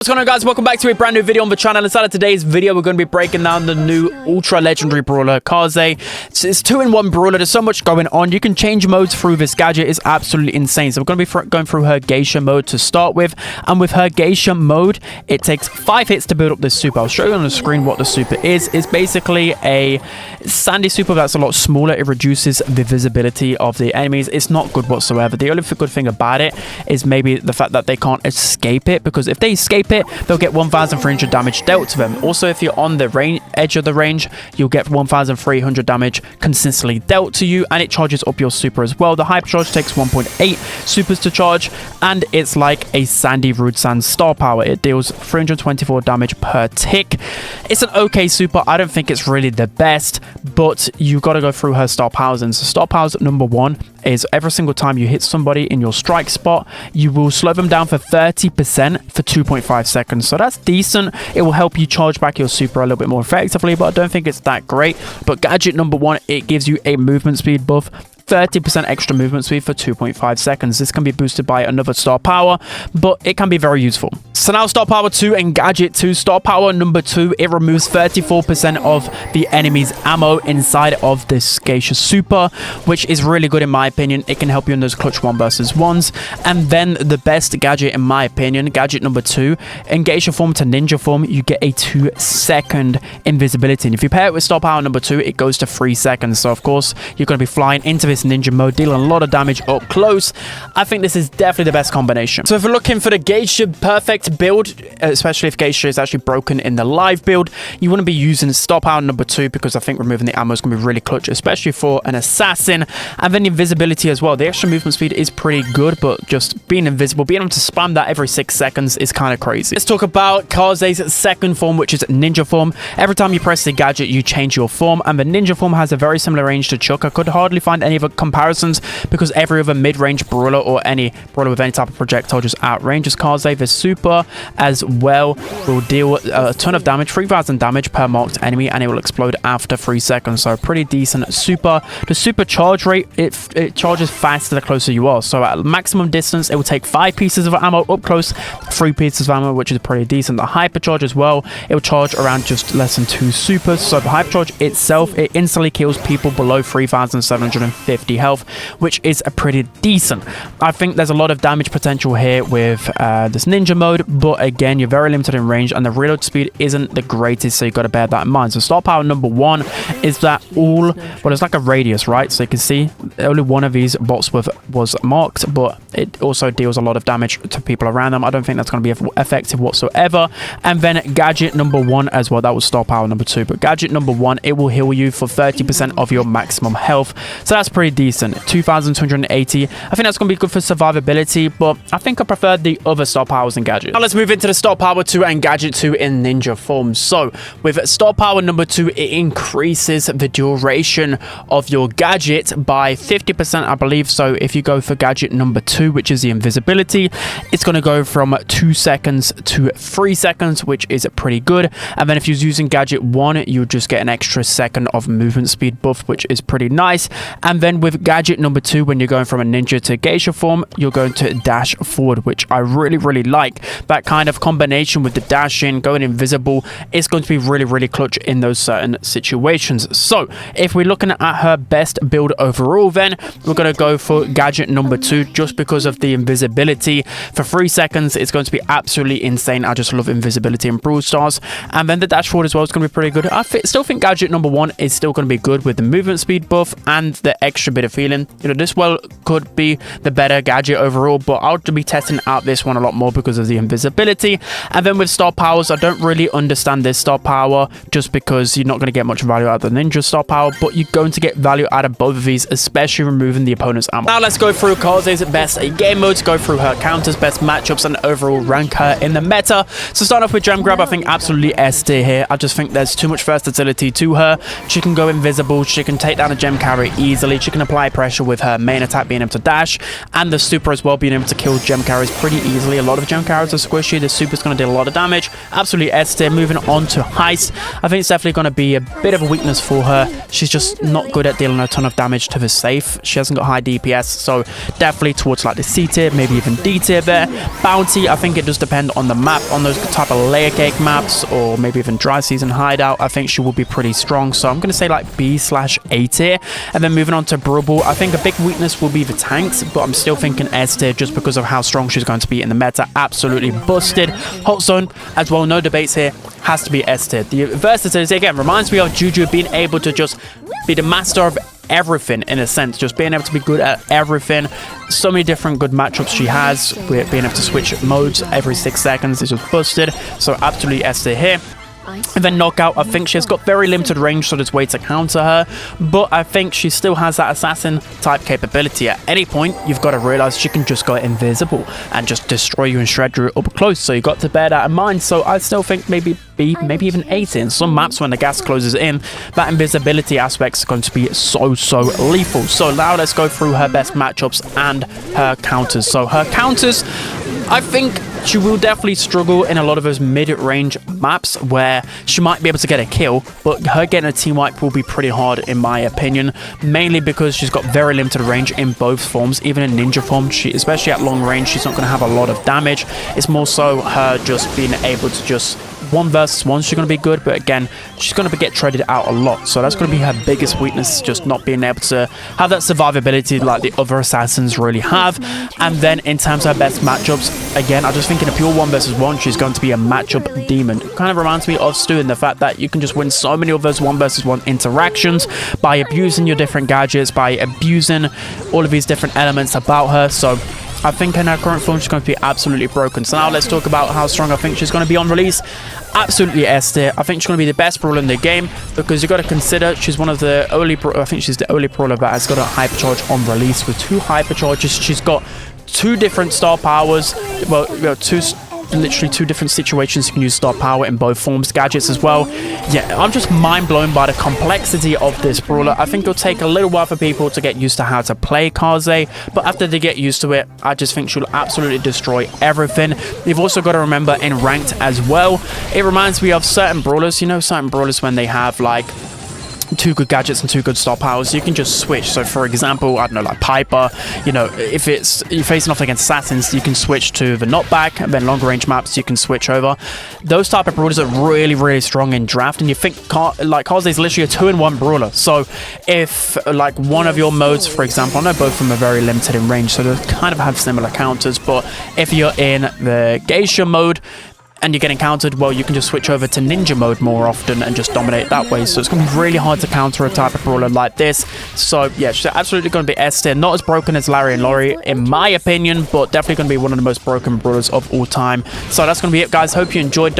What's going on, guys? Welcome back to a brand new video on the channel. Inside of today's video, we're going to be breaking down the new ultra legendary brawler Kaze. It's 2-in-1 brawler. There's so much going on. You can change modes through this gadget. It's absolutely insane. So we're going to be going through her Geisha mode to start with, and with her Geisha mode, it takes 5 hits to build up this super. I'll show you on the screen what the super is. It's basically a sandy super that's a lot smaller. It reduces the visibility of the enemies. It's not good whatsoever. The only good thing about it is maybe the fact that they can't escape it, because if they escape it, they'll get 1,300 damage dealt to them. Also, if you're on the edge of the range, you'll get 1,300 damage consistently dealt to you, and it charges up your super as well. The hyper charge takes 1.8 supers to charge, and it's like a Sandy Rude Sand star power. It deals 324 damage per tick. It's an okay super. I don't think it's really the best, but you got to go through her star powers. And so star powers number 1 is every single time you hit somebody in your strike spot, you will slow them down for 30% for 2.5 seconds. So that's decent. It will help you charge back your super a little bit more effectively, but I don't think it's that great. But gadget number 1, it gives you a movement speed buff, 30% extra movement speed for 2.5 seconds. This can be boosted by another star power, but it can be very useful. So now star power 2 and gadget 2. Star power number 2, it removes 34% of the enemy's ammo inside of this Geisha super, which is really good in my opinion. It can help you in those clutch 1 versus 1s. And then the best gadget in my opinion, gadget number 2, in Geisha form to ninja form, you get a 2-second invisibility. And if you pair it with star power number 2, it goes to 3 seconds. So of course, you're going to be flying into this ninja mode, dealing a lot of damage up close. I think this is definitely the best combination. So if we're looking for the Geisha perfect build, especially if Geisha is actually broken in the live build, you want to be using star power number 2, because I think removing the ammo is going to be really clutch, especially for an assassin. And then invisibility as well. The extra movement speed is pretty good, but just being invisible, being able to spam that every 6 seconds is kind of crazy. Let's talk about Kaze's second form, which is ninja form. Every time you press the gadget, you change your form, and the ninja form has a very similar range to Chuck. I could hardly find any other comparisons, because every other mid-range brawler or any brawler with any type of projectile just outranges Kaze. The super as well will deal a ton of damage, 3,000 damage per marked enemy, and it will explode after 3 seconds. So pretty decent super. The super charge rate, it charges faster the closer you are. So at maximum distance, it will take 5 pieces of ammo. Up close, 3 pieces of ammo, which is pretty decent. The hyper charge as well, it will charge around just less than 2 supers. So the hyper charge itself, it instantly kills people below 3,750 health, which is a pretty decent. I think there's a lot of damage potential here with this ninja mode, but again, you're very limited in range, and the reload speed isn't the greatest, so you got to bear that in mind. So star power number 1 is that well, it's like a radius, right? So you can see only one of these bots was marked, but it also deals a lot of damage to people around them. I don't think that's going to be effective whatsoever. And then gadget number 1 as well, that was star power number 2, but gadget number 1, it will heal you for 30% of your maximum health. So that's pretty decent. 2,280. I think that's going to be good for survivability, but I think I prefer the other star powers and gadgets. Now let's move into the star power 2 and gadget 2 in ninja form. So with star power number 2, it increases the duration of your gadget by 50%, I believe. So if you go for gadget number 2, which is the invisibility, it's going to go from 2 seconds to 3 seconds, which is pretty good. And then if you're using gadget 1, you just get an extra second of movement speed buff, which is pretty nice. And then with gadget number 2, when you're going from a ninja to Geisha form, you're going to dash forward, which I really like. That kind of combination with the dashing, going invisible, is going to be really clutch in those certain situations. So if we're looking at her best build overall, then we're going to go for gadget number 2, just because of the invisibility. For 3 seconds, it's going to be absolutely insane. I just love invisibility in Brawl Stars. And then the dash forward as well is going to be pretty good. I still think gadget number 1 is still going to be good with the movement speed buff and the extra bit of feeling. You know, this well could be the better gadget overall, but I'll be testing out this one a lot more because of the invisibility. And then with star powers, I don't really understand this star power, just because you're not going to get much value out of the ninja star power, but you're going to get value out of both of these, especially removing the opponent's ammo. Now let's go through Kaze's best game modes, go through her counters, best matchups, and overall rank her in the meta. So starting off with gem grab, I think absolutely S tier here. I just think there's too much versatility to her. She can go invisible, she can take down a gem carry easily, she can apply pressure with her main attack being able to dash, and the super as well being able to kill gem carries pretty easily. A lot of gem carries squishy. This super's going to do a lot of damage. Absolutely S tier. Moving on to Heist. I think it's definitely going to be a bit of a weakness for her. She's just not good at dealing a ton of damage to the safe. She hasn't got high DPS, so definitely towards like the C tier, maybe even D tier there. Bounty, I think it does depend on the map, on those type of layer cake maps, or maybe even dry season hideout. I think she will be pretty strong, so I'm going to say like B/A tier. And then moving on to Brawl, I think a big weakness will be the tanks, but I'm still thinking S tier just because of how strong she's going to be in the meta. Absolutely busted. Hot Zone as well, no debates here, has to be S tier. The versatility again reminds me of Juju being able to just be the master of everything, in a sense, just being able to be good at everything. So many different good matchups she has, with being able to switch modes every 6 seconds is just busted. So absolutely S tier here. And then Knockout, I think she's got very limited range, so there's way to counter her, but I think she still has that assassin type capability. At any point, you've got to realize she can just go invisible and just destroy you and shred you up close, so you got to bear that in mind. So I still think maybe B, maybe even A tier. In some maps when the gas closes in, that invisibility aspect is going to be so lethal. So now let's go through her best matchups and her counters. So her counters, I think she will definitely struggle in a lot of those mid-range maps where she might be able to get a kill, but her getting a team wipe will be pretty hard in my opinion, mainly because she's got very limited range in both forms. Even in ninja form, especially at long range, she's not going to have a lot of damage. It's more so her just being able to just 1 versus 1, she's going to be good, but again, she's going to get traded out a lot. So that's going to be her biggest weakness, just not being able to have that survivability like the other assassins really have. And then in terms of her best matchups, again, I just think in a pure 1 versus 1, she's going to be a matchup demon. It kind of reminds me of Stu in the fact that you can just win so many of those 1 versus 1 interactions by abusing your different gadgets, by abusing all of these different elements about her. So I think in her current form, she's going to be absolutely broken. So now let's talk about how strong I think she's going to be on release. Absolutely S tier. I think she's going to be the best brawler in the game, because you've got to consider she's one of the only, I think she's the only brawler that has got a hypercharge on release with 2 hypercharges. She's got 2 different star powers, well, literally 2 different situations you can use star power in both forms, gadgets as well. Yeah, I'm just mind blown by the complexity of this brawler. I think it'll take a little while for people to get used to how to play Kaze, but after they get used to it, I just think she'll absolutely destroy everything. You've also got to remember in ranked as well, it reminds me of certain brawlers, you know, certain brawlers when they have like 2 good gadgets and 2 good star powers, you can just switch. So for example, I don't know, like Piper, you know, if you're facing off against assassins, you can switch to the knockback, and then longer range maps you can switch over. Those type of brawlers are really strong in draft, and you think like Kaze is literally a 2-in-1 brawler. So if like one of your modes, for example, I know both of them are very limited in range, so they kind of have similar counters, but if you're in the Geisha mode and you're getting countered, well, you can just switch over to ninja mode more often and just dominate that way. So it's going to be really hard to counter a type of brawler like this. So yeah, she's absolutely going to be S tier. Not as broken as Larry and Laurie in my opinion, but definitely going to be one of the most broken brawlers of all time. So that's going to be it, guys. Hope you enjoyed.